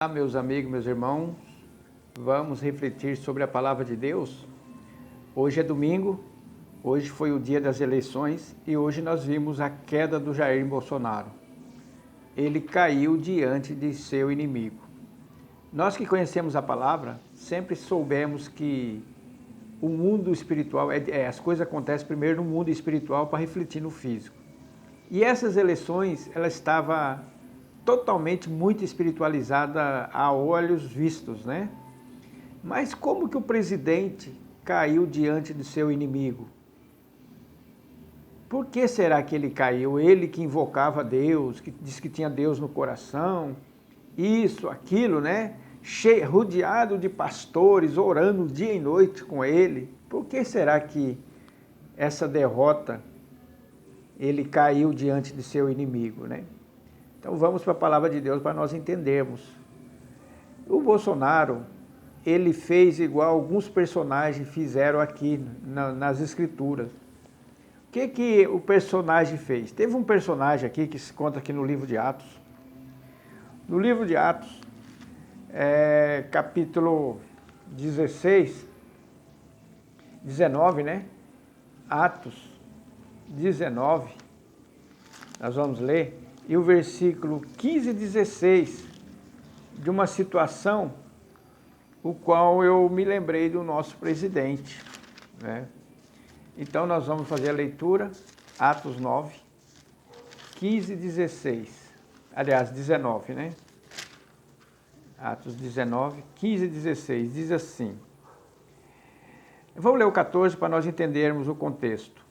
Olá, meus amigos, meus irmãos, vamos refletir sobre a palavra de Deus. Hoje é domingo, hoje foi o dia das eleições e hoje nós vimos a queda do Jair Bolsonaro. Ele caiu diante de seu inimigo. Nós que conhecemos a palavra, sempre soubemos que o mundo espiritual, as coisas acontecem primeiro no mundo espiritual para refletir no físico. E essas eleições, ela estava totalmente muito espiritualizada a olhos vistos, né? Mas como que o presidente caiu diante do seu inimigo? Por que será que ele caiu? Ele que invocava Deus, que disse que tinha Deus no coração, isso, aquilo, né? Rodeado de pastores, orando dia e noite com ele. Por que será que essa derrota, ele caiu diante de seu inimigo, né? Então vamos para a palavra de Deus para nós entendermos. O Bolsonaro, ele fez igual alguns personagens fizeram aqui nas escrituras. O que o personagem fez? Teve um personagem aqui que se conta aqui no livro de Atos. No livro de Atos, capítulo 16, 19, né? Atos 19, nós vamos ler. E o versículo 15 e 16, de uma situação, o qual eu me lembrei do nosso presidente, né? Então nós vamos fazer a leitura, Atos 9, 15 e 16, aliás, 19, né? Atos 19, 15 e 16, diz assim. Vamos ler o 14 para nós entendermos o contexto.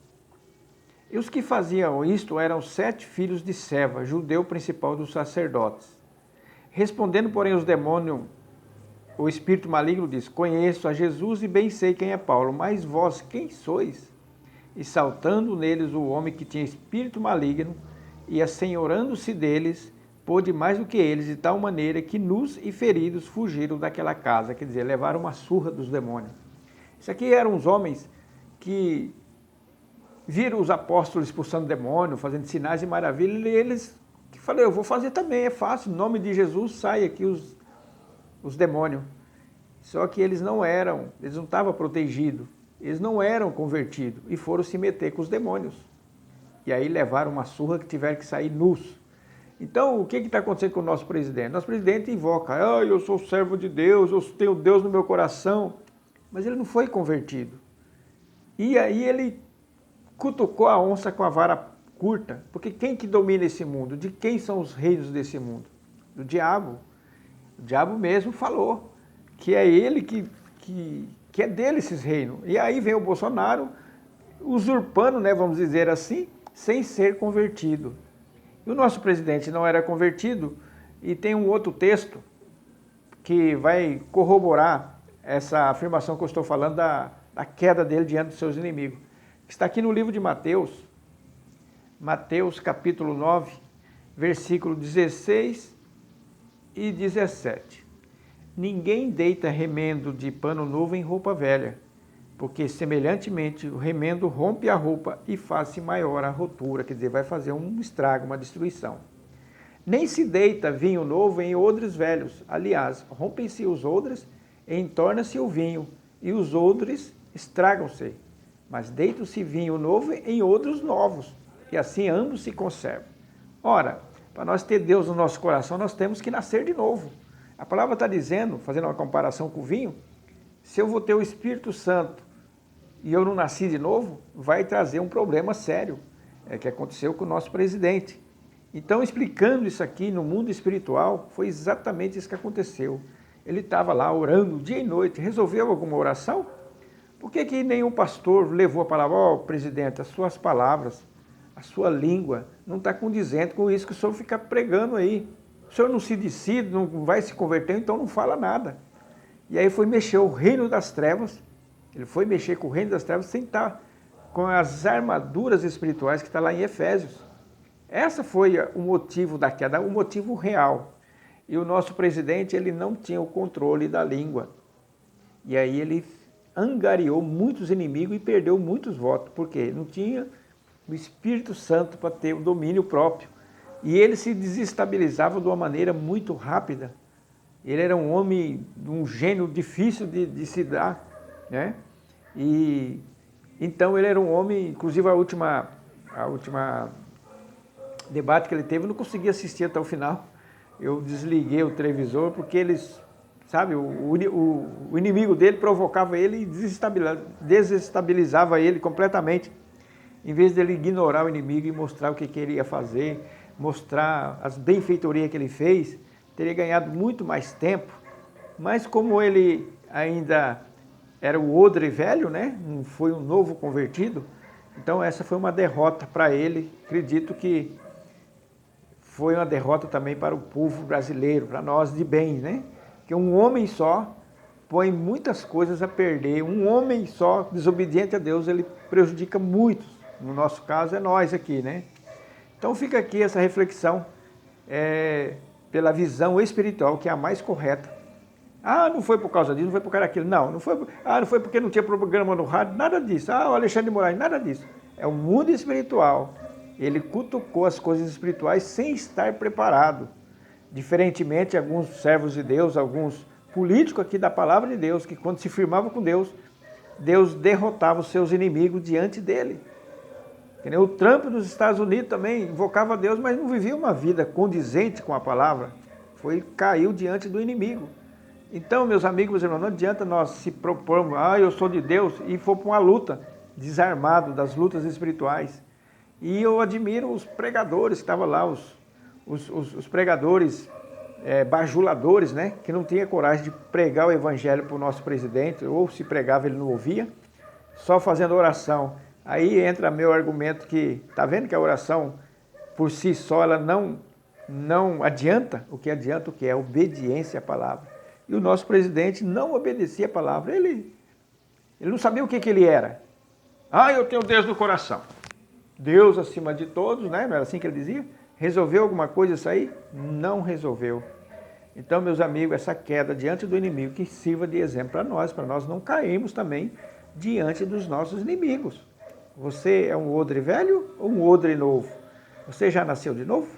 E os que faziam isto eram 7 filhos de Seva, judeu principal dos sacerdotes. Respondendo, porém, os demônios, o espírito maligno disse: Conheço a Jesus e bem sei quem é Paulo, mas vós quem sois? E saltando neles o homem que tinha espírito maligno, e assenhorando-se deles, pôde mais do que eles, de tal maneira que nus e feridos fugiram daquela casa, quer dizer, levaram uma surra dos demônios. Isso aqui eram os homens que viram os apóstolos expulsando demônio, fazendo sinais e maravilhas, e eles que falaram, eu vou fazer também, é fácil, em nome de Jesus sai aqui os demônios. Só que eles não estavam protegidos, eles não eram convertidos e foram se meter com os demônios. E aí levaram uma surra que tiveram que sair nus. Então, o que está acontecendo com o nosso presidente? Nosso presidente invoca, eu sou servo de Deus, eu tenho Deus no meu coração, mas ele não foi convertido. E aí ele cutucou a onça com a vara curta, porque quem que domina esse mundo? De quem são os reinos desse mundo? Do diabo. O diabo mesmo falou que é ele que é dele esses reinos. E aí vem o Bolsonaro usurpando, né, vamos dizer assim, sem ser convertido. E o nosso presidente não era convertido, e tem um outro texto que vai corroborar essa afirmação que eu estou falando da queda dele diante dos seus inimigos. Está aqui no livro de Mateus, Mateus capítulo 9, versículo 16 e 17. Ninguém deita remendo de pano novo em roupa velha, porque semelhantemente o remendo rompe a roupa e faz-se maior a rotura, quer dizer, vai fazer um estrago, uma destruição. Nem se deita vinho novo em odres velhos, aliás, rompem-se os odres, entorna-se o vinho, e os odres estragam-se. Mas deita-se vinho novo em odres novos, e assim ambos se conservam. Ora, para nós ter Deus no nosso coração, nós temos que nascer de novo. A palavra está dizendo, fazendo uma comparação com o vinho, se eu vou ter o Espírito Santo e eu não nasci de novo, vai trazer um problema sério, que aconteceu com o nosso presidente. Então, explicando isso aqui no mundo espiritual, foi exatamente isso que aconteceu. Ele estava lá orando dia e noite, resolveu alguma oração? Por que nenhum pastor levou a palavra, presidente, as suas palavras, a sua língua não está condizente com isso que o senhor fica pregando aí. O senhor não se decide, não vai se converter, então não fala nada. E aí foi mexer o reino das trevas, ele foi mexer com o reino das trevas sem estar com as armaduras espirituais que está lá em Efésios. Essa foi o motivo da queda, o motivo real. E o nosso presidente, ele não tinha o controle da língua. E aí ele angariou muitos inimigos e perdeu muitos votos, porque não tinha o Espírito Santo para ter o domínio próprio. E ele se desestabilizava de uma maneira muito rápida. Ele era um homem, um gênio difícil de se dar, né? E então ele era um homem, inclusive a última debate que ele teve, eu não consegui assistir até o final. Eu desliguei o televisor porque eles, sabe, o inimigo dele provocava ele e desestabilizava ele completamente. Em vez dele ignorar o inimigo e mostrar o que ele ia fazer, mostrar as benfeitorias que ele fez, teria ganhado muito mais tempo. Mas como ele ainda era o odre velho, né? Não foi um novo convertido, então essa foi uma derrota para ele. Acredito que foi uma derrota também para o povo brasileiro, para nós de bem, né? Que um homem só põe muitas coisas a perder. Um homem só, desobediente a Deus, ele prejudica muitos. No nosso caso é nós aqui, né? Então fica aqui essa reflexão pela visão espiritual, que é a mais correta. Ah, não foi por causa disso, não foi por causa daquilo. Não foi porque não tinha programa no rádio, nada disso. Ah, o Alexandre de Moraes, nada disso. É o mundo espiritual. Ele cutucou as coisas espirituais sem estar preparado. Diferentemente, alguns servos de Deus, alguns políticos aqui da palavra de Deus, que quando se firmavam com Deus, Deus derrotava os seus inimigos diante dele. Que nem o Trump nos Estados Unidos também invocava Deus, mas não vivia uma vida condizente com a palavra. Caiu diante do inimigo. Então, meus amigos, meus irmãos, não adianta nós se propormos, eu sou de Deus, e for para uma luta, desarmado das lutas espirituais. E eu admiro os pregadores que estavam lá, os pregadores bajuladores, né, que não tinham coragem de pregar o evangelho para o nosso presidente, ou se pregava ele não ouvia, só fazendo oração. Aí entra meu argumento que, tá vendo que a oração por si só ela não adianta? O que adianta é obediência à palavra. E o nosso presidente não obedecia a palavra, ele não sabia o que ele era. Eu tenho Deus no coração. Deus acima de todos, né? Não era assim que ele dizia? Resolveu alguma coisa isso aí? Não resolveu. Então, meus amigos, essa queda diante do inimigo que sirva de exemplo para nós não cairmos também diante dos nossos inimigos. Você é um odre velho ou um odre novo? Você já nasceu de novo?